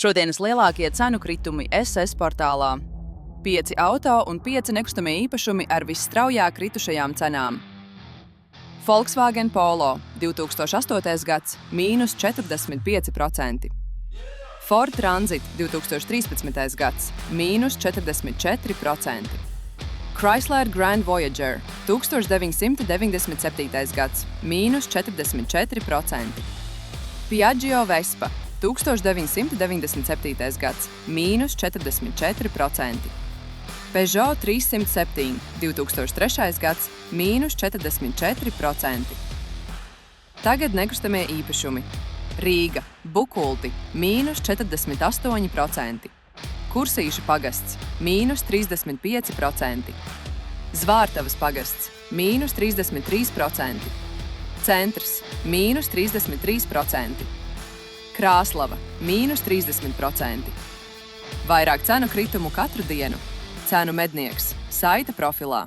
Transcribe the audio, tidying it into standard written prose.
Šodienas lielākie cenu kritumi SS portālā. 5 auto un 5 nekustamie īpašumi ar visstraujāk kritušajām cenām. Volkswagen Polo 2008. gads – mīnus 45%. Ford Transit 2013. gads – mīnus 44%. Chrysler Grand Voyager 1997. gads – mīnus 44%. Piaggio Vespa 1997. gads – mīnus 44%. Peugeot 307 2003. gads – mīnus 44%. Tagad nekustamie īpašumi. Rīga, Bukulti – mīnus 48%. Kursīšu pagasts – mīnus 35%. Zvārtavas pagasts – mīnus 33%. Centrs – mīnus 33%. Krāslava – mīnus 30%. Vairāk cenu kritumu katru dienu. Cenu mednieks – saita profilā.